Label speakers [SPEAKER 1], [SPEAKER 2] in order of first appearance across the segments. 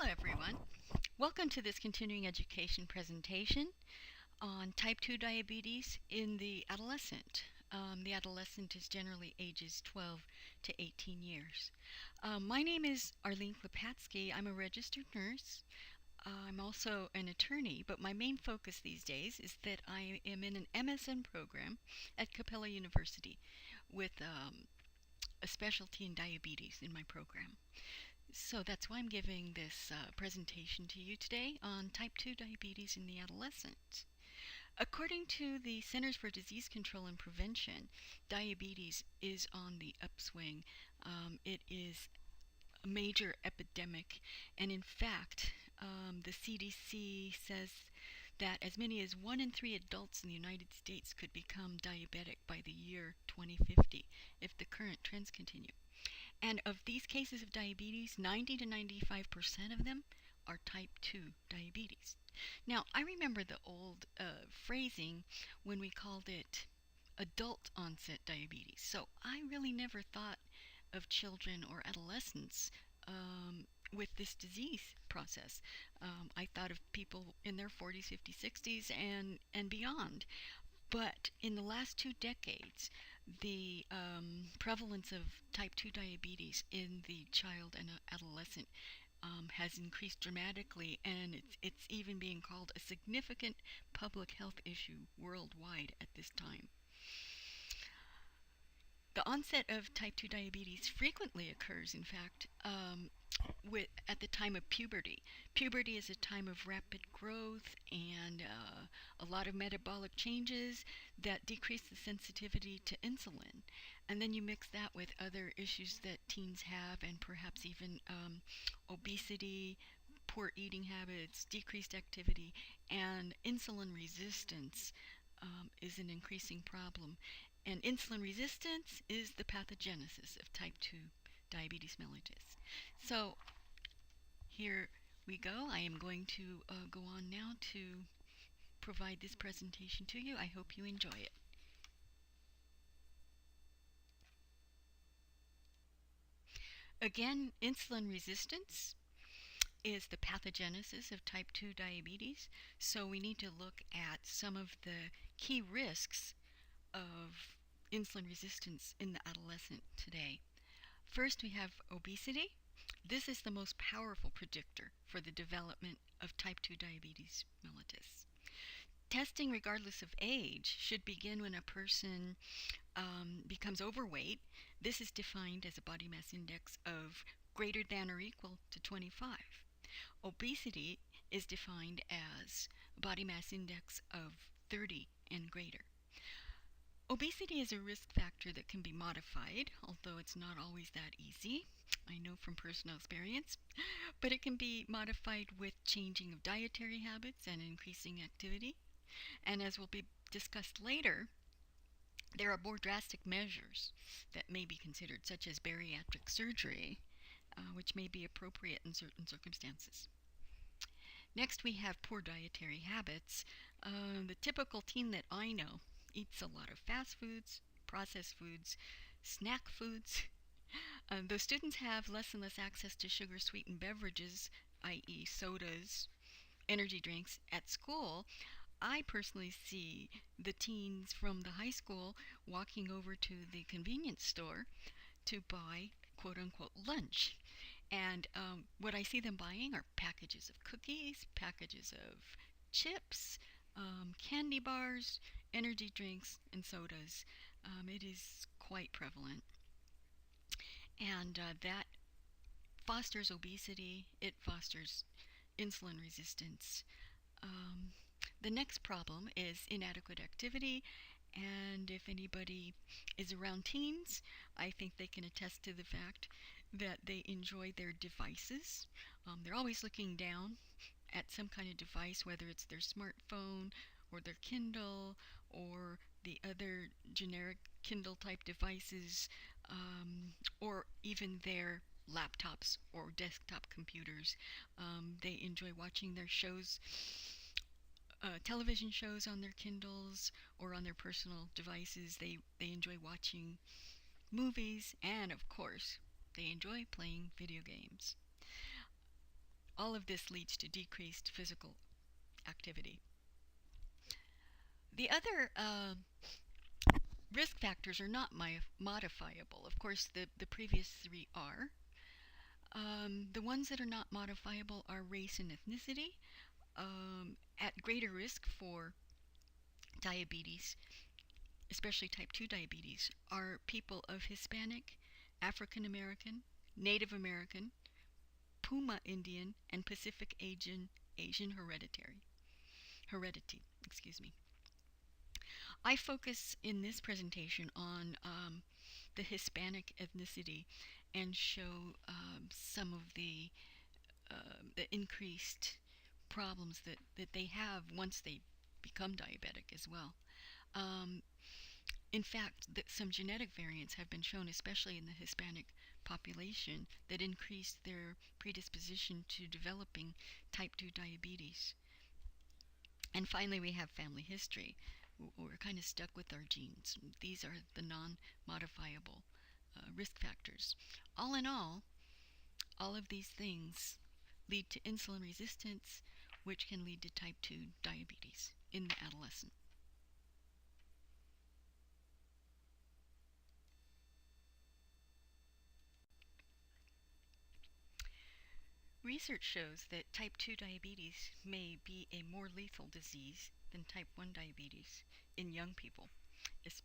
[SPEAKER 1] Hello everyone. Welcome to this continuing education presentation on type 2 diabetes in the adolescent. The adolescent is generally ages 12 to 18 years. My name is Arlene Klepatsky. I'm a registered nurse. I'm also an attorney, but my main focus these days is that I am in an MSN program at Capella University with a specialty in diabetes in my program. So that's why I'm giving this presentation to you today on type 2 diabetes in the adolescent. According to the Centers for Disease Control and Prevention, diabetes is on the upswing. It is a major epidemic, and in fact, the CDC says that as many as 1 in 3 adults in the United States could become diabetic by the year 2050 if the current trends continue. And of these cases of diabetes, 90 to 95% of them are type 2 diabetes. Now, I remember the old phrasing when we called it adult onset diabetes. So I really never thought of children or adolescents with this disease process. I thought of people in their 40s, 50s, 60s, and beyond. But in the last 2 decades, the prevalence of type 2 diabetes in the child and adolescent has increased dramatically, and it's even being called a significant public health issue worldwide at this time. The onset of type 2 diabetes frequently occurs, in fact, at the time of puberty. Puberty is a time of rapid growth and a lot of metabolic changes that decrease the sensitivity to insulin. And then you mix that with other issues that teens have, and perhaps even obesity, poor eating habits, decreased activity, and insulin resistance is an increasing problem. And insulin resistance is the pathogenesis of type 2 diabetes mellitus. So here we go. I am going to go on now to provide this presentation to you. I hope you enjoy it. Again, insulin resistance is the pathogenesis of type 2 diabetes. So we need to look at some of the key risks of insulin resistance in the adolescent today. First, we have obesity. This is the most powerful predictor for the development of type 2 diabetes mellitus. Testing, regardless of age, should begin when a person becomes overweight. This is defined as a body mass index of greater than or equal to 25. Obesity is defined as a body mass index of 30 and greater. Obesity is a risk factor that can be modified, although it's not always that easy. I know from personal experience, but it can be modified with changing of dietary habits and increasing activity. And as will be discussed later, there are more drastic measures that may be considered, such as bariatric surgery, which may be appropriate in certain circumstances. Next, we have poor dietary habits. The typical teen that I know eats a lot of fast foods, processed foods, snack foods. Those students have less and less access to sugar-sweetened beverages, i.e. sodas, energy drinks, at school. I personally see the teens from the high school walking over to the convenience store to buy quote-unquote lunch. And what I see them buying are packages of cookies, packages of chips, candy bars, energy drinks, and sodas. It is quite prevalent. And that fosters obesity. It fosters insulin resistance. The next problem is inadequate activity. And if anybody is around teens, I think they can attest to the fact that they enjoy their devices. They're always looking down at some kind of device, whether it's their smartphone or their Kindle or the other generic Kindle type devices, or even their laptops or desktop computers. They enjoy watching their shows, television shows on their Kindles or on their personal devices. They enjoy watching movies, and of course, they enjoy playing video games. All of this leads to decreased physical activity. The other risk factors are not modifiable. Of course, the previous three are. The ones that are not modifiable are race and ethnicity. At greater risk for diabetes, especially type 2 diabetes, are people of Hispanic, African American, Native American, Puma Indian, and Pacific Asian heredity. Excuse me. I focus in this presentation on the Hispanic ethnicity and show some of the increased problems that they have once they become diabetic as well. In fact, some genetic variants have been shown, especially in the Hispanic population, that increase their predisposition to developing type 2 diabetes. And finally, we have family history. We're kind of stuck with our genes. These are the non-modifiable risk factors. All in all of these things lead to insulin resistance, which can lead to type 2 diabetes in the adolescent. Research shows that type 2 diabetes may be a more lethal disease than type 1 diabetes in young people,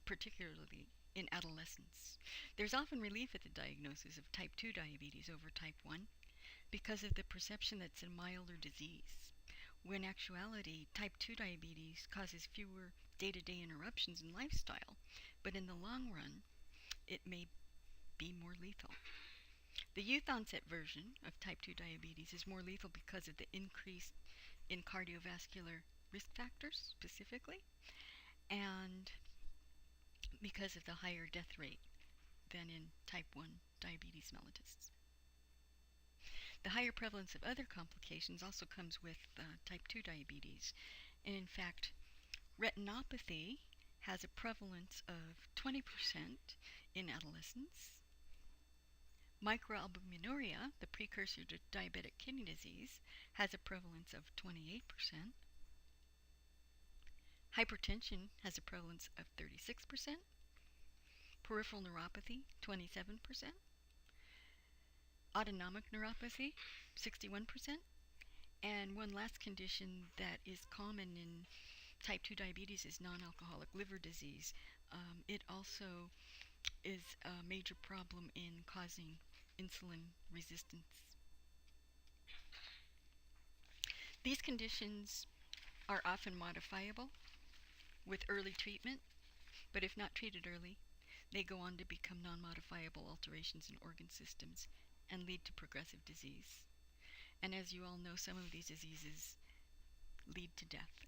[SPEAKER 1] particularly in adolescents. There's often relief at the diagnosis of type 2 diabetes over type 1 because of the perception that it's a milder disease, when in actuality type 2 diabetes causes fewer day-to-day interruptions in lifestyle, but in the long run it may be more lethal. The youth onset version of type 2 diabetes is more lethal because of the increase in cardiovascular risk factors specifically, and because of the higher death rate than in type 1 diabetes mellitus. The higher prevalence of other complications also comes with type 2 diabetes. And in fact, retinopathy has a prevalence of 20% in adolescents. Microalbuminuria, the precursor to diabetic kidney disease, has a prevalence of 28%. Hypertension has a prevalence of 36%. Peripheral neuropathy, 27%. Autonomic neuropathy, 61%. And one last condition that is common in type 2 diabetes is non-alcoholic liver disease. It also is a major problem in causing insulin resistance. These conditions are often modifiable with early treatment, but if not treated early, they go on to become non-modifiable alterations in organ systems and lead to progressive disease. And as you all know, some of these diseases lead to death.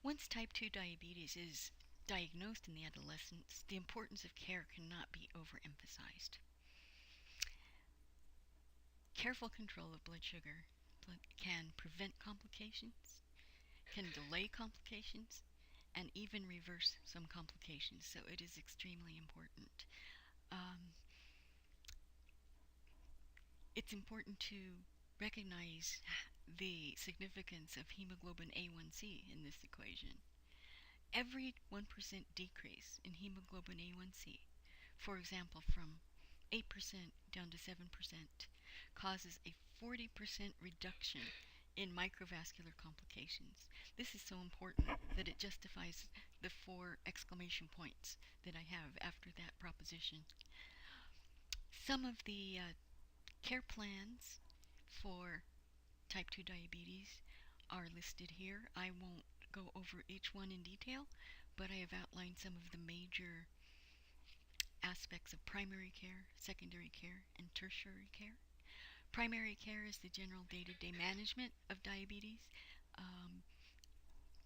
[SPEAKER 1] Once type 2 diabetes is diagnosed in the adolescents, the importance of care cannot be overemphasized. Careful control of blood sugar can prevent complications, can delay complications, and even reverse some complications. So it is extremely important. It's important to recognize the significance of hemoglobin A1C in this equation. Every 1% decrease in hemoglobin A1C, for example from 8% down to 7%, causes a 40% reduction in microvascular complications. This is so important that it justifies the 4 exclamation points that I have after that proposition. Some of the care plans for type 2 diabetes are listed here. I won't go over each one in detail, but I have outlined some of the major aspects of primary care, secondary care, and tertiary care. Primary care is the general day-to-day management of diabetes,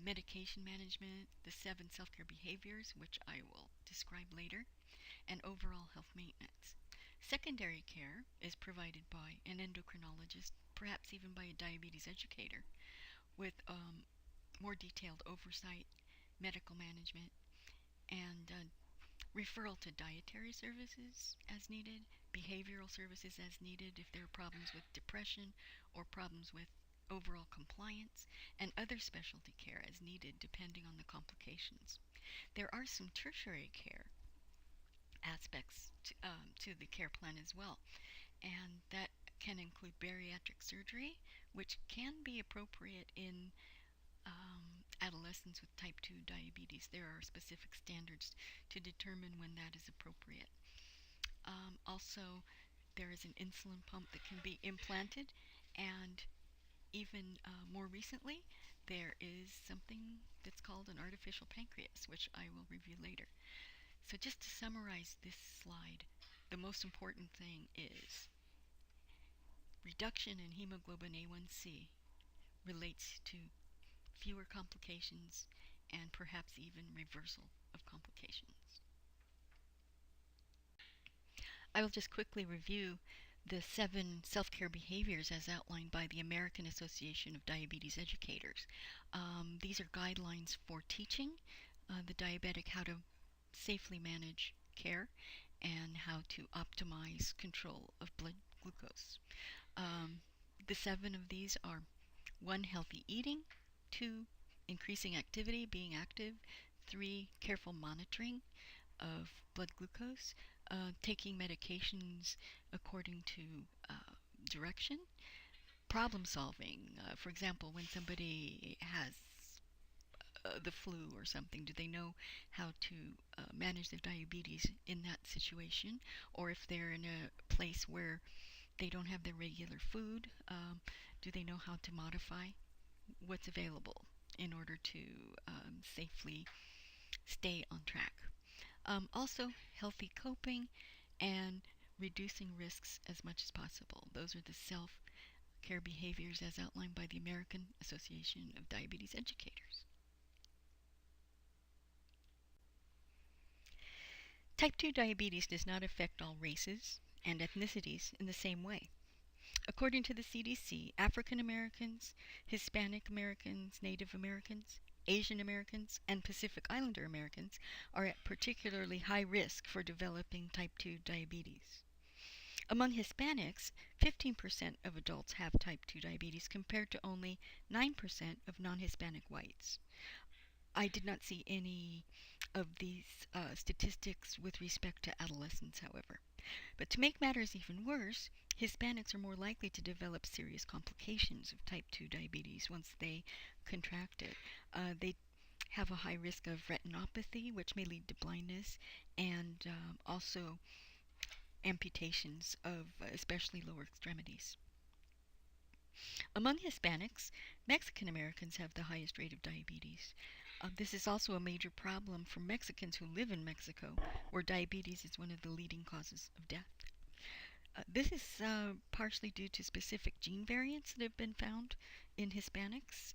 [SPEAKER 1] medication management, the 7 self-care behaviors, which I will describe later, and overall health maintenance. Secondary care is provided by an endocrinologist, perhaps even by a diabetes educator, with more detailed oversight, medical management, and referral to dietary services as needed, behavioral services as needed if there are problems with depression or problems with overall compliance, and other specialty care as needed depending on the complications. There are some tertiary care aspects to the care plan as well, and that can include bariatric surgery, which can be appropriate in adolescents with type 2 diabetes. There are specific standards to determine when that is appropriate. Also, there is an insulin pump that can be implanted, and even more recently, there is something that's called an artificial pancreas, which I will review later. So just to summarize this slide, the most important thing is reduction in hemoglobin A1C relates to fewer complications and perhaps even reversal of complications. I will just quickly review the 7 self-care behaviors as outlined by the American Association of Diabetes Educators. These are guidelines for teaching the diabetic how to safely manage care and how to optimize control of blood glucose. The 7 of these are 1. Healthy eating, 2. Increasing activity, being active, 3. Careful monitoring of blood glucose, taking medications according to direction, problem solving. For example, when somebody has the flu or something, do they know how to manage their diabetes in that situation? Or if they're in a place where they don't have their regular food, do they know how to modify what's available in order to safely stay on track? Also, healthy coping and reducing risks as much as possible. Those are the self-care behaviors as outlined by the American Association of Diabetes Educators. Type 2 diabetes does not affect all races and ethnicities in the same way. According to the CDC, African Americans, Hispanic Americans, Native Americans, Asian Americans, and Pacific Islander Americans are at particularly high risk for developing type 2 diabetes. Among Hispanics, 15% of adults have type 2 diabetes compared to only 9% of non-Hispanic whites. I did not see any of these statistics with respect to adolescents, however. But to make matters even worse, Hispanics are more likely to develop serious complications of type 2 diabetes once they contract it. They have a high risk of retinopathy, which may lead to blindness, and also amputations of especially lower extremities. Among Hispanics, Mexican Americans have the highest rate of diabetes. This is also a major problem for Mexicans who live in Mexico, where diabetes is one of the leading causes of death. This is partially due to specific gene variants that have been found in Hispanics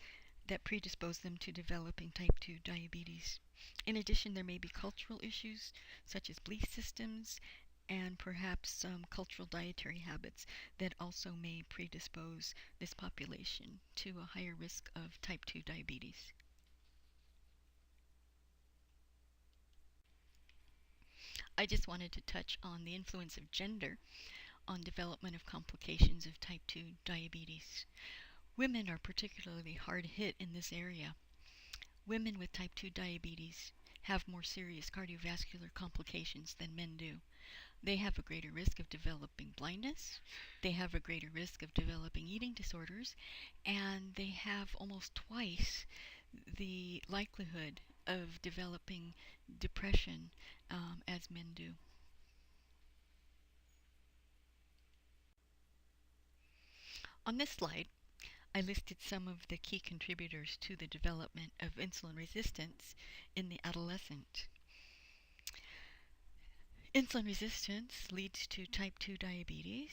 [SPEAKER 1] that predispose them to developing type 2 diabetes. In addition, there may be cultural issues such as belief systems and perhaps some cultural dietary habits that also may predispose this population to a higher risk of type 2 diabetes. I just wanted to touch on the influence of gender on development of complications of type 2 diabetes. Women are particularly hard hit in this area. Women with type 2 diabetes have more serious cardiovascular complications than men do. They have a greater risk of developing blindness, they have a greater risk of developing eating disorders, and they have almost twice the likelihood of developing depression as men do. On this slide, I listed some of the key contributors to the development of insulin resistance in the adolescent. Insulin resistance leads to type 2 diabetes,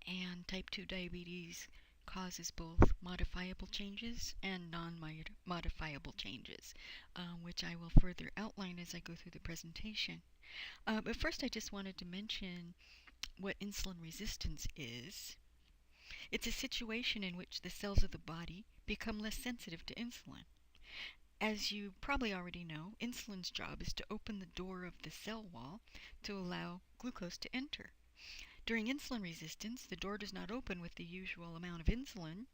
[SPEAKER 1] and type 2 diabetes causes both modifiable changes and non-modifiable changes, which I will further outline as I go through the presentation. But first I just wanted to mention what insulin resistance is. It's a situation in which the cells of the body become less sensitive to insulin. As you probably already know, insulin's job is to open the door of the cell wall to allow glucose to enter. During insulin resistance, the door does not open with the usual amount of insulin,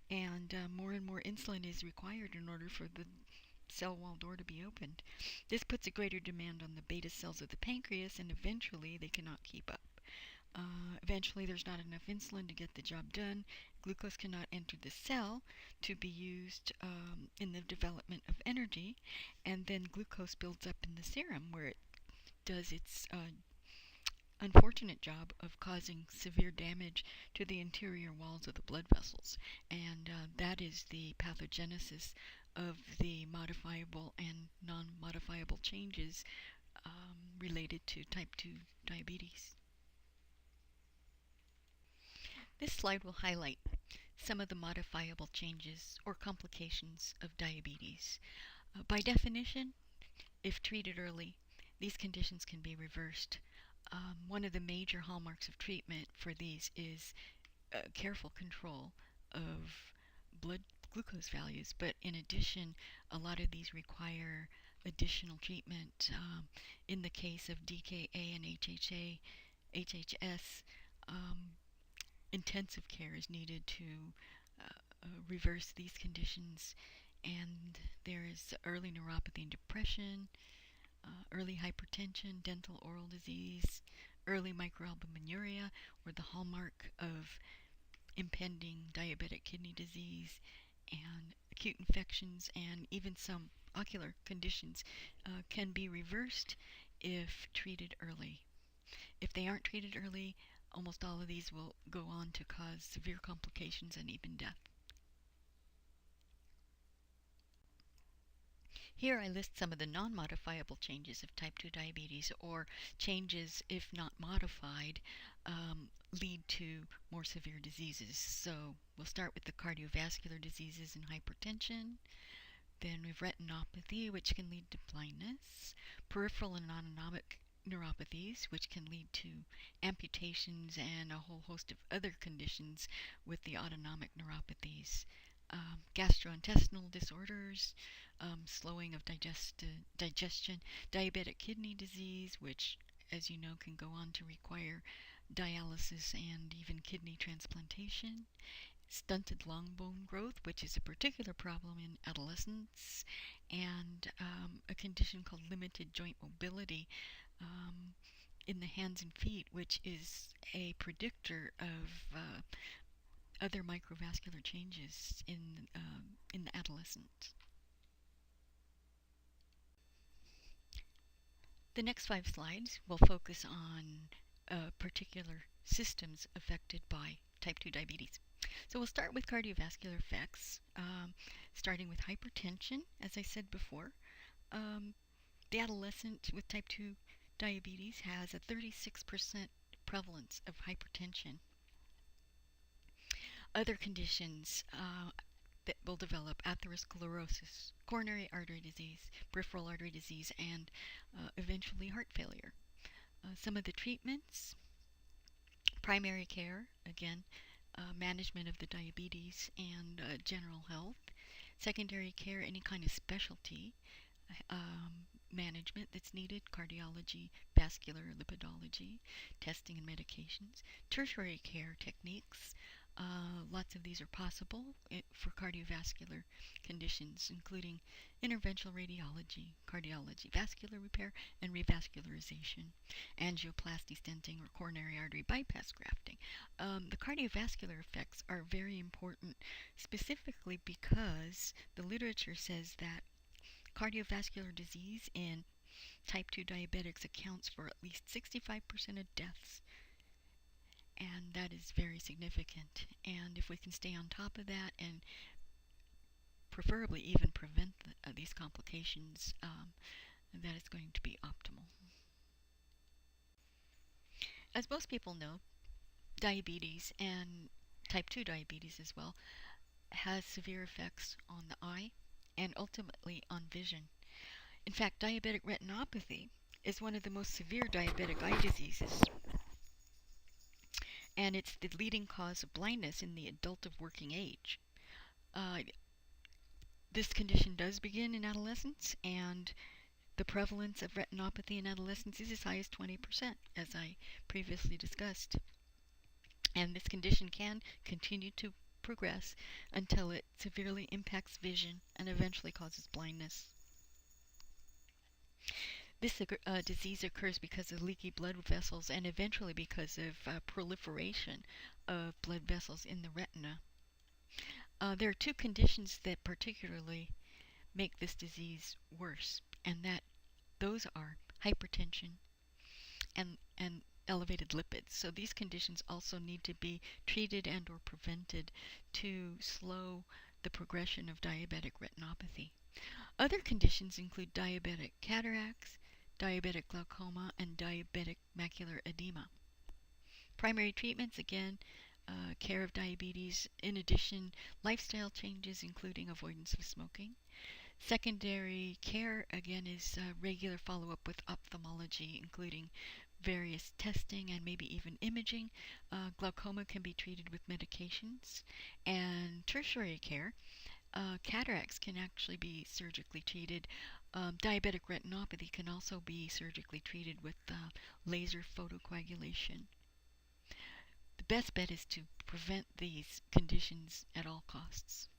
[SPEAKER 1] and more and more insulin is required in order for the cell wall door to be opened. This puts a greater demand on the beta cells of the pancreas, and eventually they cannot keep up. Eventually, there's not enough insulin to get the job done. Glucose cannot enter the cell to be used in the development of energy, and then glucose builds up in the serum where it does its unfortunate job of causing severe damage to the interior walls of the blood vessels. And that is the pathogenesis of the modifiable and non-modifiable changes related to type 2 diabetes. This slide will highlight some of the modifiable changes or complications of diabetes. By definition, if treated early, these conditions can be reversed. One of the major hallmarks of treatment for these is careful control of blood glucose values, but in addition, a lot of these require additional treatment. In the case of DKA and HHS, intensive care is needed to reverse these conditions, and there is early neuropathy and depression, early hypertension, dental oral disease, early microalbuminuria, or the hallmark of impending diabetic kidney disease, and acute infections, and even some ocular conditions can be reversed if treated early. If they aren't treated early, almost all of these will go on to cause severe complications and even death. Here I list some of the non-modifiable changes of type 2 diabetes, or changes, if not modified, lead to more severe diseases. So we'll start with the cardiovascular diseases and hypertension. Then we have retinopathy, which can lead to blindness, peripheral and autonomic neuropathies, which can lead to amputations and a whole host of other conditions with the autonomic neuropathies. Gastrointestinal disorders, slowing of digestion, diabetic kidney disease, which, as you know, can go on to require dialysis and even kidney transplantation, stunted long bone growth, which is a particular problem in adolescents, and a condition called limited joint mobility in the hands and feet, which is a predictor of other microvascular changes in the adolescent. The next 5 slides will focus on particular systems affected by type 2 diabetes. So we'll start with cardiovascular effects, starting with hypertension. As I said before, the adolescent with type 2 diabetes has a 36% prevalence of hypertension. Other conditions that will develop: atherosclerosis, coronary artery disease, peripheral artery disease, and eventually heart failure. Some of the treatments: primary care, again, management of the diabetes and general health. Secondary care, any kind of specialty management that's needed: cardiology, vascular, lipidology, testing and medications. Tertiary care techniques, lots of these are possible for cardiovascular conditions, including interventional radiology, cardiology, vascular repair and revascularization, angioplasty, stenting, or coronary artery bypass grafting. The cardiovascular effects are very important, specifically because the literature says that cardiovascular disease in type 2 diabetics accounts for at least 65% of deaths, and that is very significant. And if we can stay on top of that and preferably even prevent these complications, that is going to be optimal. As most people know, diabetes, and type 2 diabetes as well, has severe effects on the eye and ultimately on vision. In fact, diabetic retinopathy is one of the most severe diabetic eye diseases, and it's the leading cause of blindness in the adult of working age. This condition does begin in adolescence, and the prevalence of retinopathy in adolescence is as high as 20%, as I previously discussed. And this condition can continue to progress until it severely impacts vision and eventually causes blindness. This disease occurs because of leaky blood vessels and eventually because of proliferation of blood vessels in the retina. There are two conditions that particularly make this disease worse, and those are hypertension and elevated lipids. So these conditions also need to be treated and or prevented to slow the progression of diabetic retinopathy. Other conditions include diabetic cataracts, diabetic glaucoma, and diabetic macular edema. Primary treatments, again, care of diabetes. In addition, lifestyle changes, including avoidance of smoking. Secondary care, again, is regular follow-up with ophthalmology, including various testing and maybe even imaging. Glaucoma can be treated with medications. And tertiary care, cataracts can actually be surgically treated. Diabetic retinopathy can also be surgically treated with laser photocoagulation. The best bet is to prevent these conditions at all costs.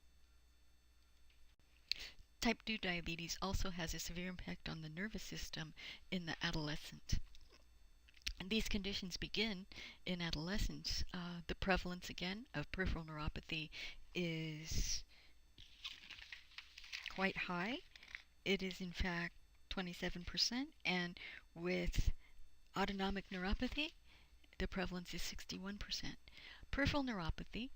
[SPEAKER 1] Type 2 diabetes also has a severe impact on the nervous system in the adolescent. And these conditions begin in adolescence. The prevalence, again, of peripheral neuropathy is quite high. It is, in fact, 27%, and with autonomic neuropathy, the prevalence is 61%. Peripheral neuropathy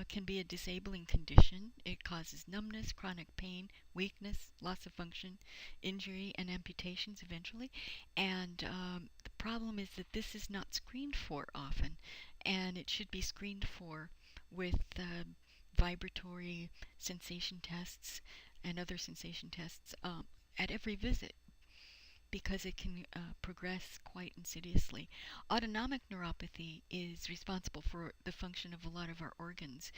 [SPEAKER 1] can be a disabling condition. It causes numbness, chronic pain, weakness, loss of function, injury, and amputations eventually. And the problem is that this is not screened for often, and it should be screened for with vibratory sensation tests and other sensation tests at every visit, because it can progress quite insidiously. Autonomic neuropathy is responsible for the function of a lot of our organs.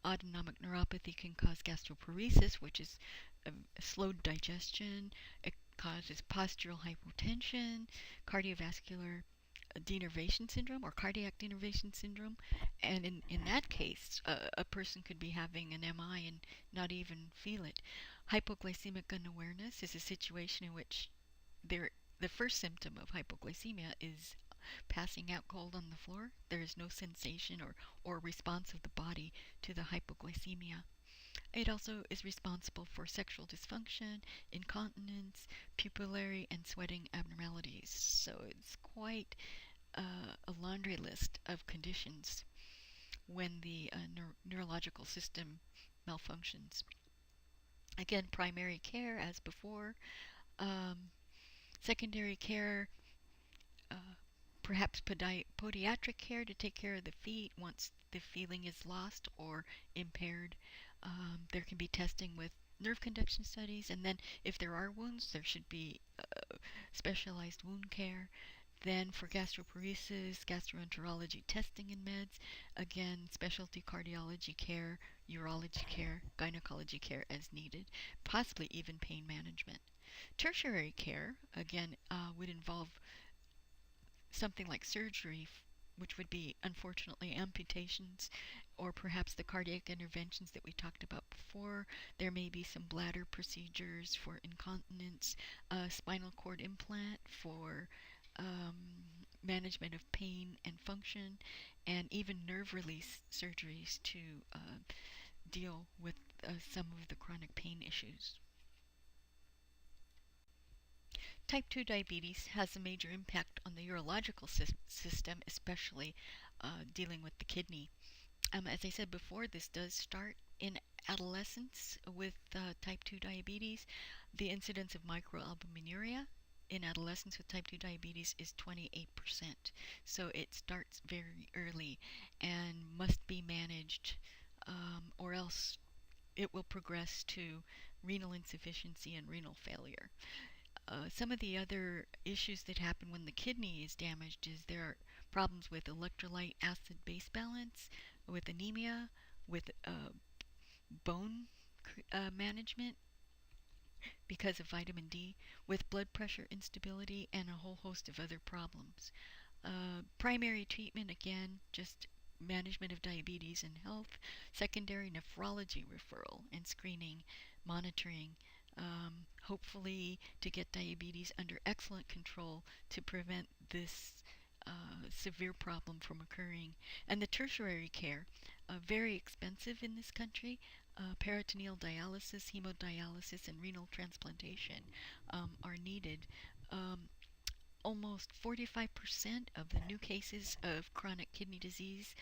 [SPEAKER 1] Autonomic neuropathy can cause gastroparesis, which is slowed digestion. It causes postural hypotension, cardiovascular denervation syndrome or cardiac denervation syndrome, and in that case a person could be having an MI and not even feel it. Hypoglycemic unawareness is a situation in which the first symptom of hypoglycemia is passing out cold on the floor. There is no sensation or response of the body to the hypoglycemia. It also is responsible for sexual dysfunction, incontinence, pupillary and sweating abnormalities. So it's quite a laundry list of conditions when the neurological system malfunctions. Again, primary care as before. Secondary care, perhaps podiatric care to take care of the feet once the feeling is lost or impaired. There can be testing with nerve conduction studies, and then if there are wounds, there should be specialized wound care. Then for gastroparesis, gastroenterology testing and meds, again, specialty cardiology care, urology care, gynecology care as needed, possibly even pain management. Tertiary care, again, would involve something like surgery, which would be, unfortunately, amputations, or perhaps the cardiac interventions that we talked about before. There may be some bladder procedures for incontinence, spinal cord implant for management of pain and function, and even nerve release surgeries to deal with some of the chronic pain issues. Type 2 diabetes has a major impact on the urological system, especially dealing with the kidney. As I said before, this does start in adolescence with type 2 diabetes. The incidence of microalbuminuria in adolescents with type 2 diabetes is 28%. So it starts very early and must be managed, or else it will progress to renal insufficiency and renal failure. Some of the other issues that happen when the kidney is damaged is there are problems with electrolyte acid base balance, with anemia, with bone management because of vitamin D, with blood pressure instability and a whole host of other problems. Primary treatment, again, just management of diabetes and health. Secondary, nephrology referral and screening, monitoring, hopefully to get diabetes under excellent control to prevent this severe problem from occurring. And the tertiary care, very expensive in this country. Peritoneal dialysis, hemodialysis, and renal transplantation are needed. Um, Almost 45% of the new cases of chronic kidney disease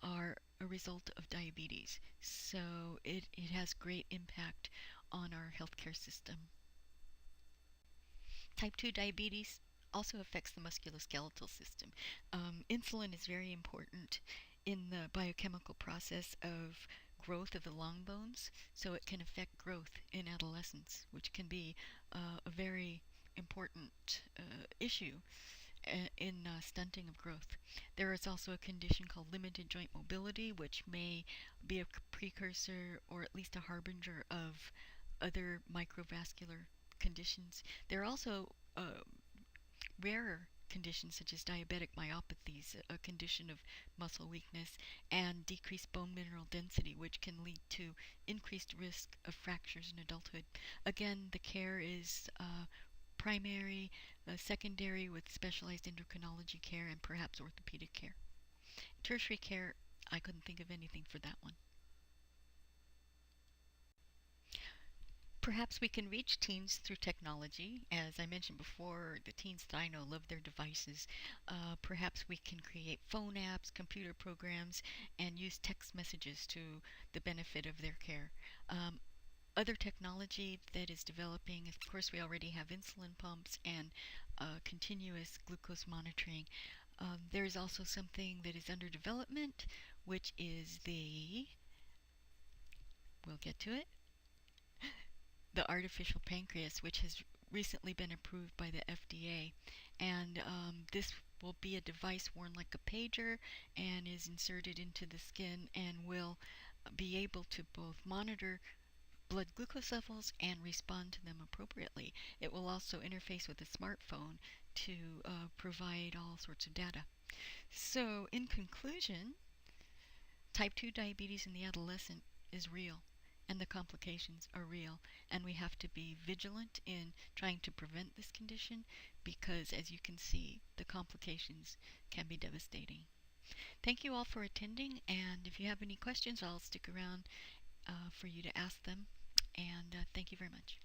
[SPEAKER 1] are a result of diabetes. So it has great impact on our healthcare system. Type 2 diabetes also affects the musculoskeletal system. Insulin is very important in the biochemical process of growth of the long bones, so it can affect growth in adolescence, which can be a very important issue in stunting of growth. There is also a condition called limited joint mobility, which may be a precursor or at least a harbinger of other microvascular conditions. There are also rarer conditions such as diabetic myopathies, a condition of muscle weakness, and decreased bone mineral density, which can lead to increased risk of fractures in adulthood. Again, the care is primary, secondary with specialized endocrinology care, and perhaps orthopedic care. Tertiary care, I couldn't think of anything for that one. Perhaps we can reach teens through technology. As I mentioned before, the teens that I know love their devices. Perhaps we can create phone apps, computer programs, and use text messages to the benefit of their care. Other technology that is developing, of course, we already have insulin pumps and continuous glucose monitoring. There is also something that is under development, which is we'll get to it, the artificial pancreas, which has recently been approved by the FDA. And this will be a device worn like a pager and is inserted into the skin and will be able to both monitor blood glucose levels and respond to them appropriately. It will also interface with a smartphone to provide all sorts of data. So, in conclusion, type 2 diabetes in the adolescent is real, and the complications are real, and we have to be vigilant in trying to prevent this condition because, as you can see, the complications can be devastating. Thank you all for attending, and if you have any questions, I'll stick around for you to ask them. And thank you very much.